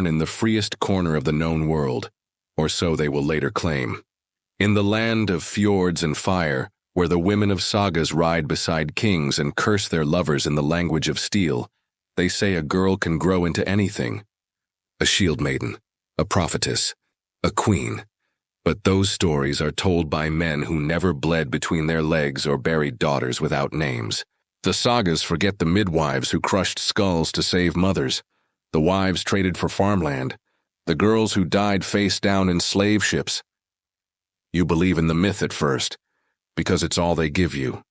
born in the freest corner of the known world, or so they will later claim. In the land of fjords and fire, where the women of sagas ride beside kings and curse their lovers in the language of steel, they say a girl can grow into anything. A shield maiden, a prophetess, a queen. But those stories are told by men who never bled between their legs or buried daughters without names. The sagas forget the midwives who crushed skulls to save mothers, the wives traded for farmland, the girls who died face down in slave ships. You believe in the myth at first, because it's all they give you.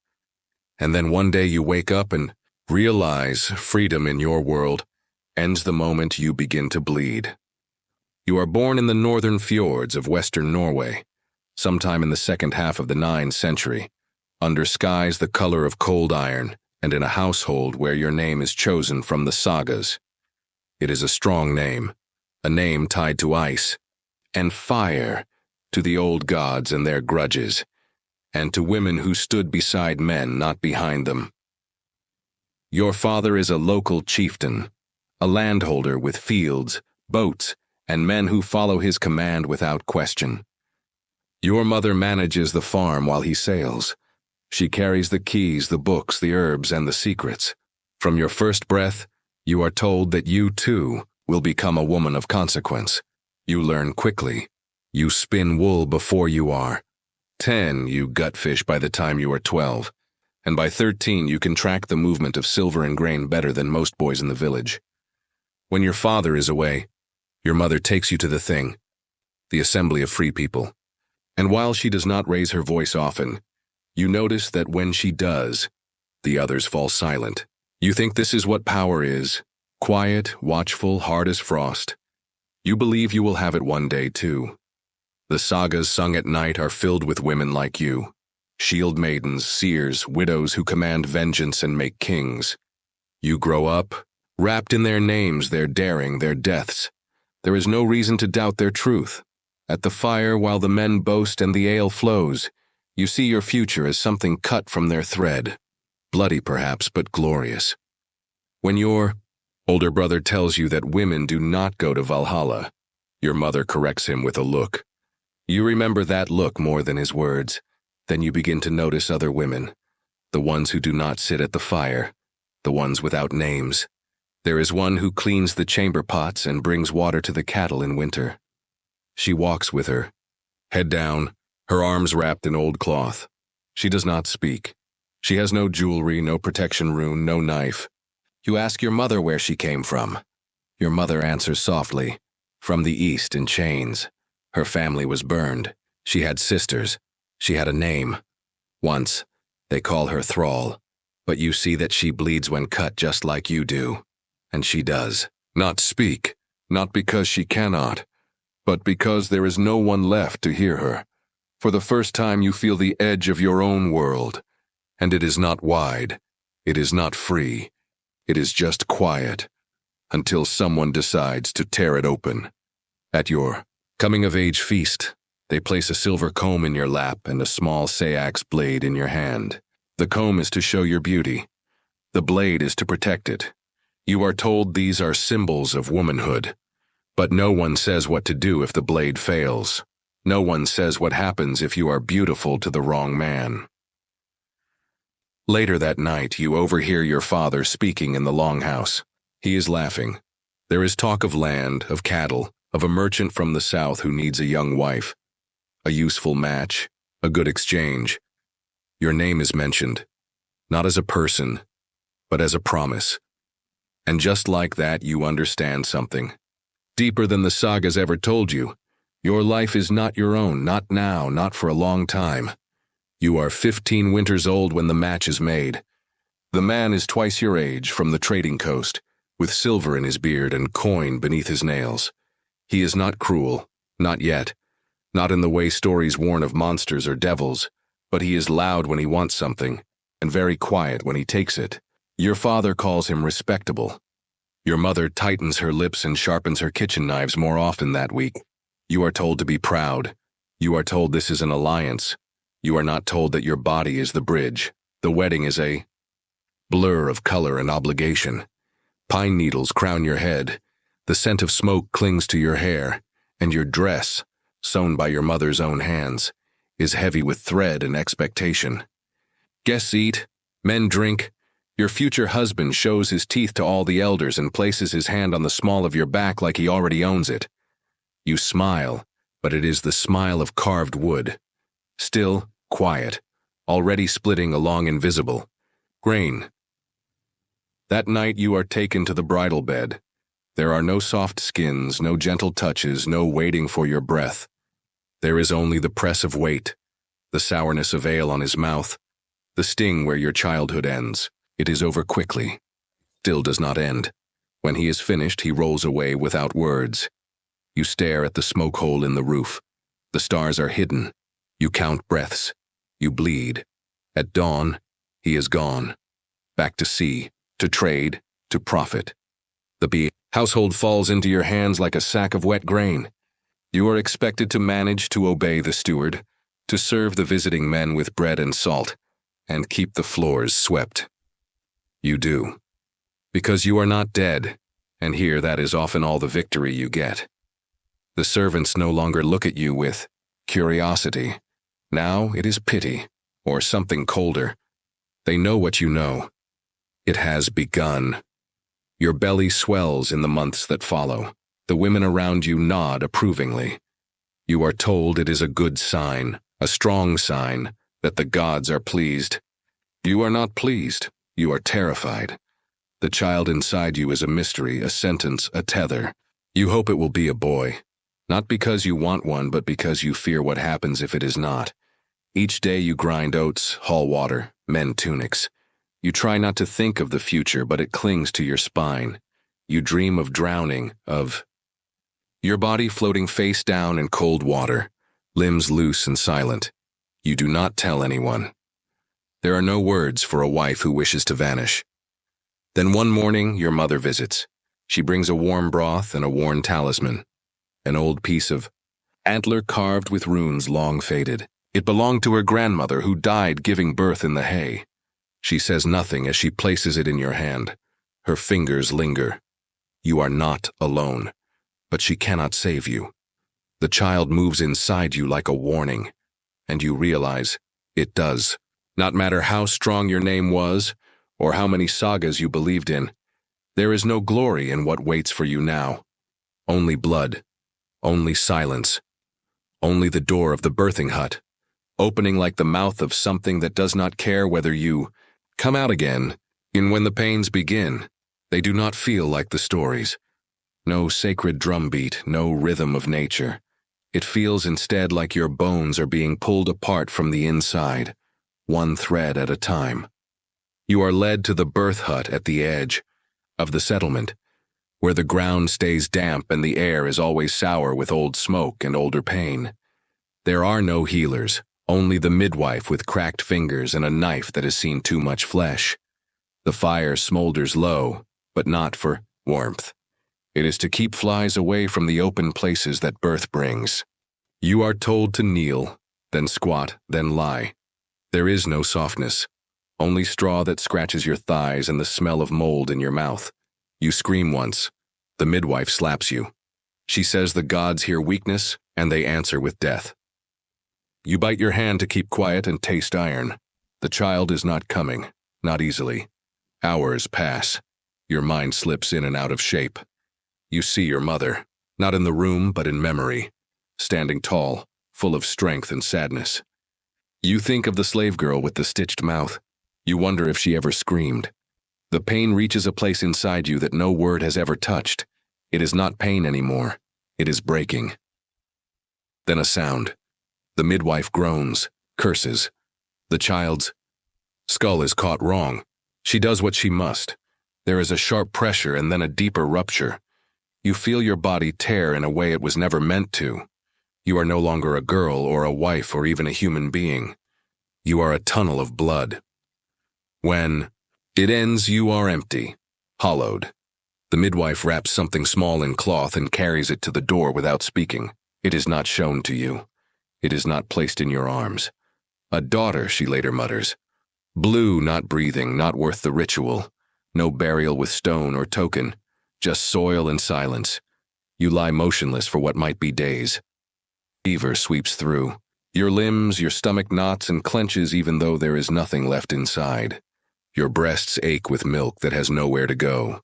And then one day you wake up and realize freedom in your world ends the moment you begin to bleed. You are born in the northern fjords of western Norway, sometime in the second half of the 9th century, under skies the color of cold iron, and in a household where your name is chosen from the sagas. It is a strong name, a name tied to ice and fire, to the old gods and their grudges, and to women who stood beside men, not behind them. Your father is a local chieftain, a landholder with fields, boats, and men who follow his command without question. Your mother manages the farm while he sails. She carries the keys, the books, the herbs, and the secrets. From your first breath, you are told that you, too, will become a woman of consequence. You learn quickly. You spin wool before you are 10, you gutfish by the time you are 12, and by 13 you can track the movement of silver and grain better than most boys in the village. When your father is away, your mother takes you to the thing, the assembly of free people. And while she does not raise her voice often, you notice that when she does, the others fall silent. You think this is what power is, quiet, watchful, hard as frost. You believe you will have it one day too. The sagas sung at night are filled with women like you, shield maidens, seers, widows who command vengeance and make kings. You grow up, wrapped in their names, their daring, their deaths. There is no reason to doubt their truth. At the fire, while the men boast and the ale flows, you see your future as something cut from their thread, bloody perhaps, but glorious. When your older brother tells you that women do not go to Valhalla, your mother corrects him with a look. You remember that look more than his words. Then you begin to notice other women, the ones who do not sit at the fire, the ones without names. There is one who cleans the chamber pots and brings water to the cattle in winter. She walks with her, head down, her arms wrapped in old cloth. She does not speak. She has no jewelry, no protection rune, no knife. You ask your mother where she came from. Your mother answers softly, from the east in chains. Her family was burned. She had sisters. She had a name. Once, they call her Thrall, but you see that she bleeds when cut just like you do. And she does. Not speak, not because she cannot, but because there is no one left to hear her. For the first time you feel the edge of your own world, and it is not wide, it is not free, it is just quiet, until someone decides to tear it open. At your coming-of-age feast, they place a silver comb in your lap and a small sax blade in your hand. The comb is to show your beauty. The blade is to protect it. You are told these are symbols of womanhood. But no one says what to do if the blade fails. No one says what happens if you are beautiful to the wrong man. Later that night, you overhear your father speaking in the longhouse. He is laughing. There is talk of land, of cattle, of a merchant from the south who needs a young wife. A useful match, a good exchange. Your name is mentioned, not as a person, but as a promise. And just like that, you understand something. Deeper than the sagas ever told you. Your life is not your own, not now, not for a long time. You are 15 winters old when the match is made. The man is twice your age, from the trading coast, with silver in his beard and coin beneath his nails. He is not cruel, not yet, not in the way stories warn of monsters or devils, but he is loud when he wants something, and very quiet when he takes it. Your father calls him respectable. Your mother tightens her lips and sharpens her kitchen knives more often that week. You are told to be proud. You are told this is an alliance. You are not told that your body is the bridge. The wedding is a blur of color and obligation. Pine needles crown your head. The scent of smoke clings to your hair, and your dress, sewn by your mother's own hands, is heavy with thread and expectation. Guests eat, men drink. Your future husband shows his teeth to all the elders and places his hand on the small of your back like he already owns it. You smile, but it is the smile of carved wood. Still, quiet, already splitting along invisible. Grain. That night you are taken to the bridal bed. There are no soft skins, no gentle touches, no waiting for your breath. There is only the press of weight, the sourness of ale on his mouth, the sting where your childhood ends. It is over quickly. Still does not end. When he is finished, he rolls away without words. You stare at the smoke hole in the roof. The stars are hidden. You count breaths. You bleed. At dawn, he is gone. Back to sea, to trade, to profit. The household falls into your hands like a sack of wet grain. You are expected to manage to obey the steward, to serve the visiting men with bread and salt, and keep the floors swept. You do. Because you are not dead, and here that is often all the victory you get. The servants no longer look at you with curiosity. Now it is pity, or something colder. They know what you know. It has begun. Your belly swells in the months that follow. The women around you nod approvingly. You are told it is a good sign, a strong sign, that the gods are pleased. You are not pleased. You are terrified. The child inside you is a mystery, a sentence, a tether. You hope it will be a boy. Not because you want one, but because you fear what happens if it is not. Each day you grind oats, haul water, mend tunics. You try not to think of the future, but it clings to your spine. You dream of drowning, of your body floating face down in cold water, limbs loose and silent. You do not tell anyone. There are no words for a wife who wishes to vanish. Then one morning, your mother visits. She brings a warm broth and a worn talisman, an old piece of antler carved with runes long faded. It belonged to her grandmother who died giving birth in the hay. She says nothing as she places it in your hand. Her fingers linger. You are not alone, but she cannot save you. The child moves inside you like a warning, and you realize it does. Not matter how strong your name was, or how many sagas you believed in, there is no glory in what waits for you now. Only blood, only silence, only the door of the birthing hut, opening like the mouth of something that does not care whether you come out again. And when the pains begin, they do not feel like the stories. No sacred drumbeat, no rhythm of nature. It feels instead like your bones are being pulled apart from the inside, one thread at a time. You are led to the birth hut at the edge of the settlement, where the ground stays damp and the air is always sour with old smoke and older pain. There are no healers, only the midwife with cracked fingers and a knife that has seen too much flesh. The fire smolders low, but not for warmth. It is to keep flies away from the open places that birth brings. You are told to kneel, then squat, then lie. There is no softness, only straw that scratches your thighs and the smell of mold in your mouth. You scream once. The midwife slaps you. She says the gods hear weakness, and they answer with death. You bite your hand to keep quiet and taste iron. The child is not coming, not easily. Hours pass. Your mind slips in and out of shape. You see your mother, not in the room but in memory, standing tall, full of strength and sadness. You think of the slave girl with the stitched mouth. You wonder if she ever screamed. The pain reaches a place inside you that no word has ever touched. It is not pain anymore. It is breaking. Then a sound. The midwife groans, curses. The child's skull is caught wrong. She does what she must. There is a sharp pressure and then a deeper rupture. You feel your body tear in a way it was never meant to. You are no longer a girl or a wife or even a human being. You are a tunnel of blood. When it ends, you are empty, hollowed. The midwife wraps something small in cloth and carries it to the door without speaking. It is not shown to you. It is not placed in your arms. A daughter, she later mutters. Blue, not breathing, not worth the ritual. No burial with stone or token. just soil and silence. You lie motionless for what might be days. Fever sweeps through. Your limbs, your stomach knots and clenches even though there is nothing left inside. Your breasts ache with milk that has nowhere to go.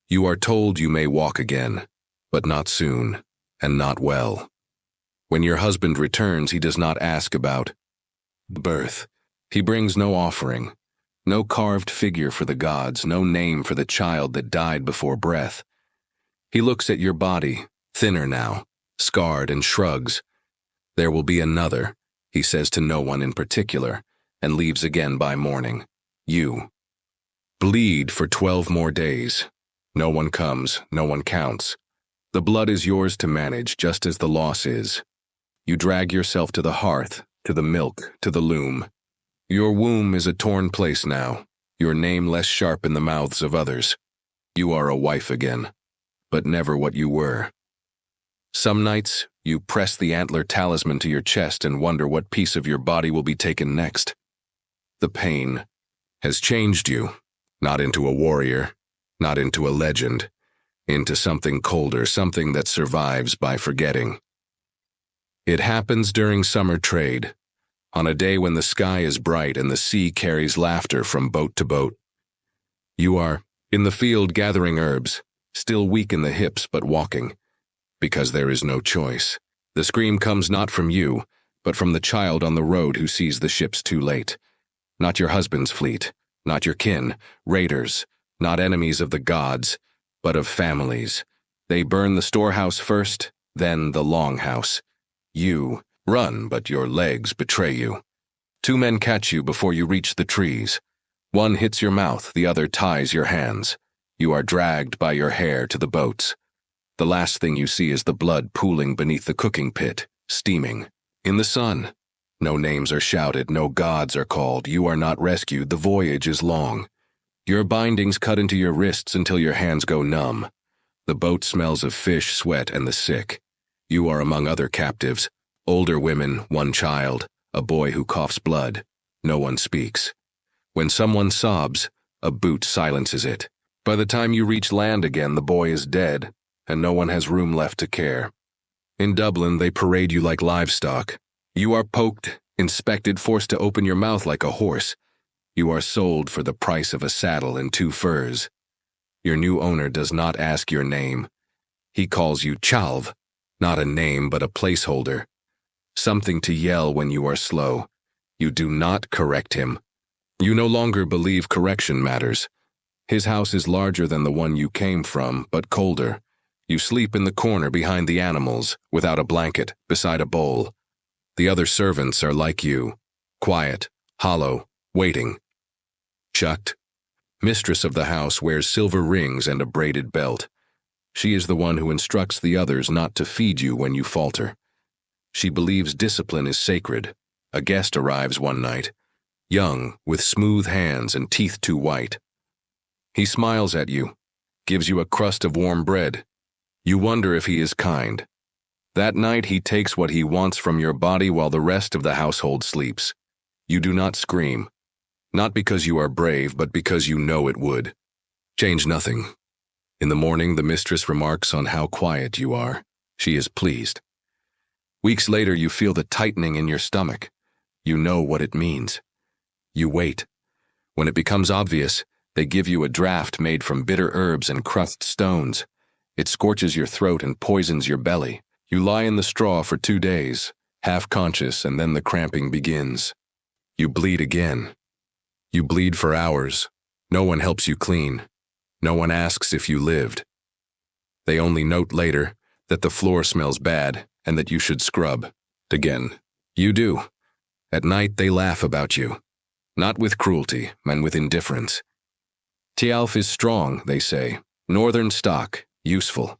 You are told you may walk again, but not soon, and not well. When your husband returns, he does not ask about birth. He brings no offering, no carved figure for the gods, no name for the child that died before breath. He looks at your body, thinner now, scarred, and shrugs. There will be another, he says to no one in particular, and leaves again by morning. You bleed for 12 more days. No one comes, no one counts. The blood is yours to manage, just as the loss is. You drag yourself to the hearth, to the milk, to the loom. Your womb is a torn place now, your name less sharp in the mouths of others. You are a wife again, but never what you were. Some nights, you press the antler talisman to your chest and wonder what piece of your body will be taken next. The pain has changed you, not into a warrior, not into a legend, into something colder, something that survives by forgetting. It happens during summer trade, on a day when the sky is bright and the sea carries laughter from boat to boat. You are in the field gathering herbs, still weak in the hips but walking, because there is no choice. The scream comes not from you, but from the child on the road who sees the ships too late. Not your husband's fleet, not your kin, raiders, not enemies of the gods, but of families. They burn the storehouse first, then the longhouse. You run, but your legs betray you. 2 men catch you before you reach the trees. One hits your mouth, the other ties your hands. You are dragged by your hair to the boats. The last thing you see is the blood pooling beneath the cooking pit, steaming, in the sun. No names are shouted, no gods are called. You are not rescued, the voyage is long. Your bindings cut into your wrists until your hands go numb. The boat smells of fish, sweat, and the sick. You are among other captives, older women, 1 child, a boy who coughs blood. No one speaks. When someone sobs, a boot silences it. By the time you reach land again, the boy is dead, and no one has room left to care. In Dublin, they parade you like livestock. You are poked, inspected, forced to open your mouth like a horse. You are sold for the price of a saddle and 2 furs. Your new owner does not ask your name. He calls you Chalv, not a name but a placeholder. Something to yell when you are slow. You do not correct him. You no longer believe correction matters. His house is larger than the one you came from, but colder. You sleep in the corner behind the animals, without a blanket, beside a bowl. The other servants are like you, quiet, hollow, waiting. Shucked. Mistress of the house wears silver rings and a braided belt. She is the one who instructs the others not to feed you when you falter. She believes discipline is sacred. A guest arrives one night, young, with smooth hands and teeth too white. He smiles at you, gives you a crust of warm bread. You wonder if he is kind. That night he takes what he wants from your body while the rest of the household sleeps. You do not scream. Not because you are brave, but because you know it would. Change nothing. In the morning, the mistress remarks on how quiet you are. She is pleased. Weeks later, you feel the tightening in your stomach. You know what it means. You wait. When it becomes obvious, they give you a draught made from bitter herbs and crushed stones. It scorches your throat and poisons your belly. You lie in the straw for 2 days, half conscious, and then the cramping begins. You bleed again. You bleed for hours. No one helps you clean. No one asks if you lived. They only note later that the floor smells bad and that you should scrub. Again, you do. At night they laugh about you. Not with cruelty, and with indifference. Tialf is strong, they say. Northern stock, useful.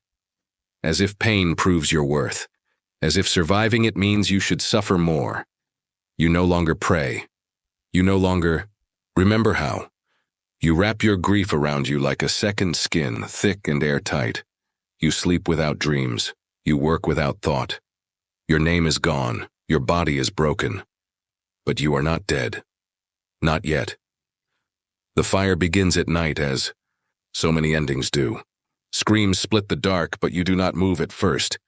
As if pain proves your worth. As if surviving it means you should suffer more. You no longer pray. You no longer remember how. You wrap your grief around you like a second skin, thick and airtight. You sleep without dreams. You work without thought. Your name is gone. Your body is broken. But you are not dead. Not yet. The fire begins at night as so many endings do. Screams split the dark, but you do not move at first.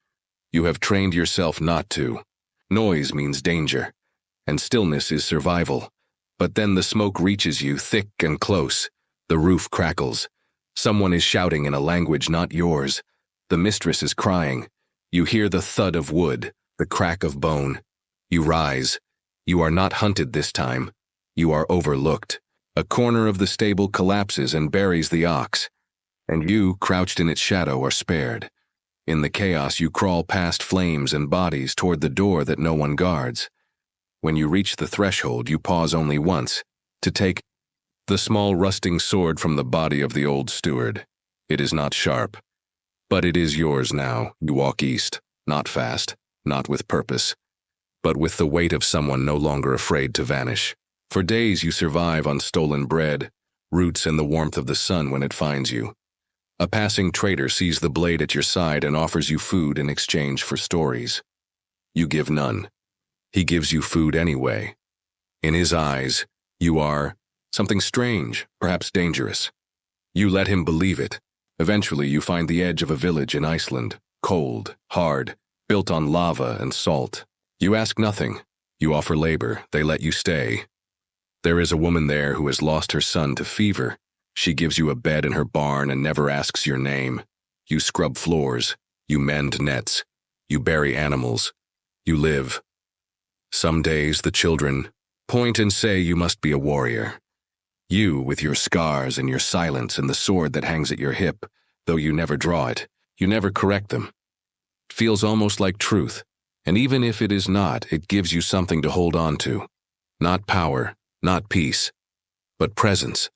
You have trained yourself not to. Noise means danger, and stillness is survival. But then the smoke reaches you, thick and close. The roof crackles. Someone is shouting in a language not yours. The mistress is crying. You hear the thud of wood, the crack of bone. You rise. You are not hunted this time. You are overlooked. A corner of the stable collapses and buries the ox, and you, crouched in its shadow, are spared. In the chaos, you crawl past flames and bodies toward the door that no one guards. When you reach the threshold, you pause only once, to take the small rusting sword from the body of the old steward. It is not sharp, but it is yours now. You walk east, not fast, not with purpose, but with the weight of someone no longer afraid to vanish. For days you survive on stolen bread, roots, and the warmth of the sun when it finds you. A passing trader sees the blade at your side and offers you food in exchange for stories. You give none. He gives you food anyway. In his eyes, you are something strange, perhaps dangerous. You let him believe it. Eventually, you find the edge of a village in Iceland, cold, hard, built on lava and salt. You ask nothing. You offer labor. They let you stay. There is a woman there who has lost her son to fever. She gives you a bed in her barn and never asks your name. You scrub floors. You mend nets. You bury animals. You live. Some days the children point and say you must be a warrior. You, with your scars and your silence and the sword that hangs at your hip, though you never draw it, you never correct them. It feels almost like truth, and even if it is not, it gives you something to hold on to. Not power, not peace, but presence,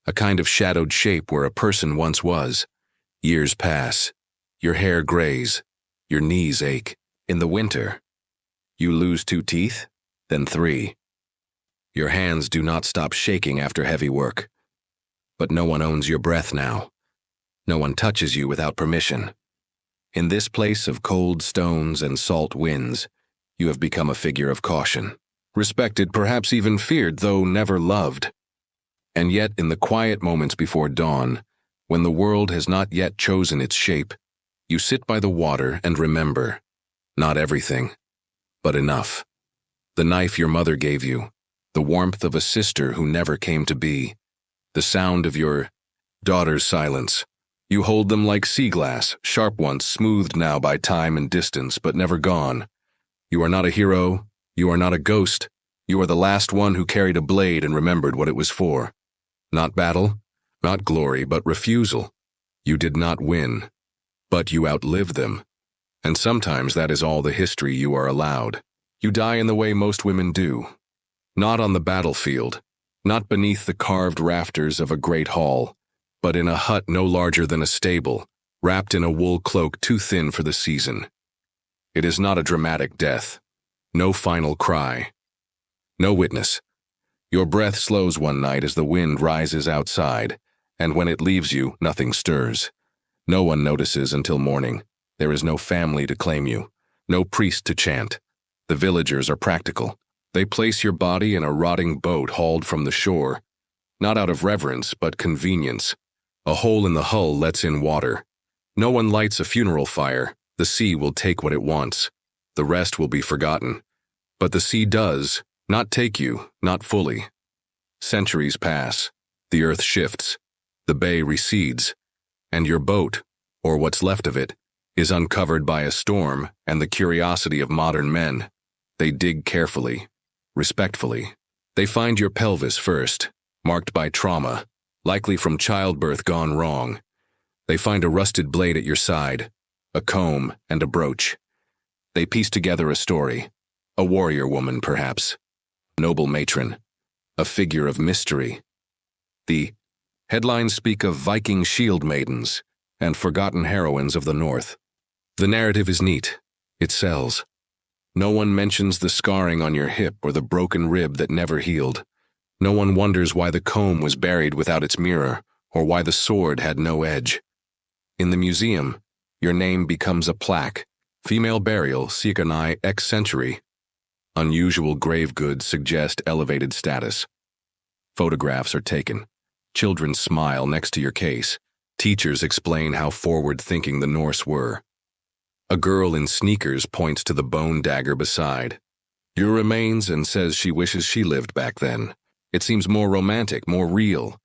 a kind of shadowed shape where a person once was. Years pass. Your hair grays. Your knees ache. In the winter, you lose 2 teeth, then 3. Your hands do not stop shaking after heavy work. But no one owns your breath now. No one touches you without permission. In this place of cold stones and salt winds, you have become a figure of caution. Respected, perhaps even feared, though never loved. And yet, in the quiet moments before dawn, when the world has not yet chosen its shape, you sit by the water and remember, not everything, but enough. The knife your mother gave you, the warmth of a sister who never came to be, the sound of your daughter's silence. You hold them like sea glass, sharp once, smoothed now by time and distance, but never gone. You are not a hero, you are not a ghost, you are the last one who carried a blade and remembered what it was for. Not battle, not glory, but refusal. You did not win, but you outlived them. And sometimes that is all the history you are allowed. You die in the way most women do. Not on the battlefield, not beneath the carved rafters of a great hall, but in a hut no larger than a stable, wrapped in a wool cloak too thin for the season. It is not a dramatic death. No final cry. No witness. Your breath slows one night as the wind rises outside, and when it leaves you, nothing stirs. No one notices until morning. There is no family to claim you, no priest to chant. The villagers are practical. They place your body in a rotting boat hauled from the shore, not out of reverence, but convenience. A hole in the hull lets in water. No one lights a funeral fire. The sea will take what it wants. The rest will be forgotten. But the sea does not take you, not fully. Centuries pass. The earth shifts. The bay recedes. And your boat, or what's left of it, is uncovered by a storm and the curiosity of modern men. They dig carefully, respectfully. They find your pelvis first, marked by trauma, likely from childbirth gone wrong. They find a rusted blade at your side, a comb, and a brooch. They piece together a story. A warrior woman, perhaps. Noble matron. A figure of mystery. The headlines speak of Viking shield maidens and forgotten heroines of the North. The narrative is neat. It sells. No one mentions the scarring on your hip or the broken rib that never healed. No one wonders why the comb was buried without its mirror or why the sword had no edge. In the museum, your name becomes a plaque. Female burial, Sikanai X century. Unusual grave goods suggest elevated status. Photographs are taken. Children smile next to your case. Teachers explain how forward-thinking the Norse were. A girl in sneakers points to the bone dagger beside your remains and says she wishes she lived back then. It seems more romantic, more real.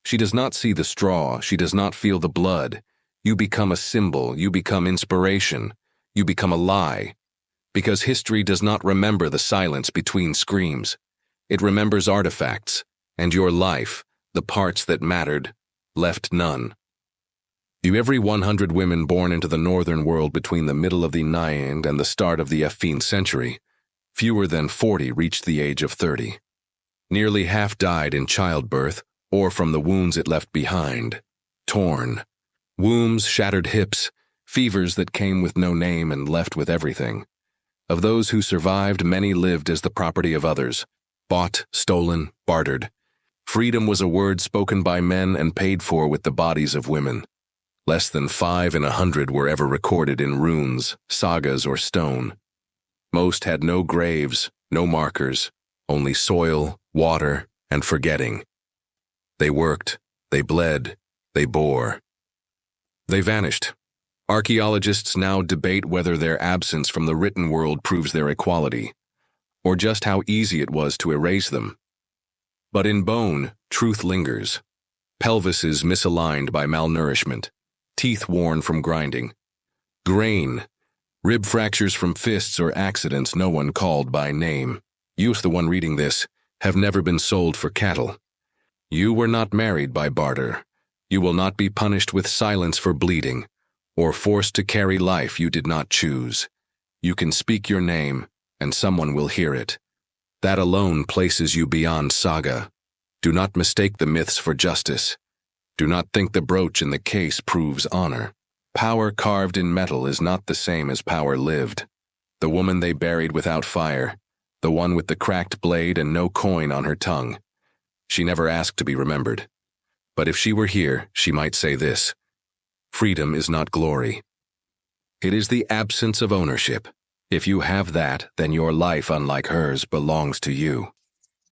She does not see the straw, she does not feel the blood. You become a symbol, you become inspiration, you become a lie. Because history does not remember the silence between screams. It remembers artifacts, and your life, the parts that mattered, left none. Every 100 women born into the northern world between the middle of the 9th and the start of the 15th century, fewer than 40 reached the age of 30. Nearly half died in childbirth or from the wounds it left behind. Torn wombs, shattered hips, fevers that came with no name and left with everything. Of those who survived, many lived as the property of others, bought, stolen, bartered. Freedom was a word spoken by men and paid for with the bodies of women. Less than 5 in 100 were ever recorded in runes, sagas, or stone. Most had no graves, no markers, only soil, water, and forgetting. They worked, they bled, they bore. They vanished. Archaeologists now debate whether their absence from the written world proves their equality, or just how easy it was to erase them. But in bone, truth lingers. Pelvises misaligned by malnourishment, teeth worn from grinding. Grain, rib fractures from fists or accidents no one called by name. You, the one reading this, have never been sold for cattle. You were not married by barter. You will not be punished with silence for bleeding, or forced to carry life you did not choose. You can speak your name, and someone will hear it. That alone places you beyond saga. Do not mistake the myths for justice. Do not think the brooch in the case proves honor. Power carved in metal is not the same as power lived. The woman they buried without fire, the one with the cracked blade and no coin on her tongue. She never asked to be remembered. But if she were here, she might say this: freedom is not glory. It is the absence of ownership. If you have that, then your life, unlike hers, belongs to you.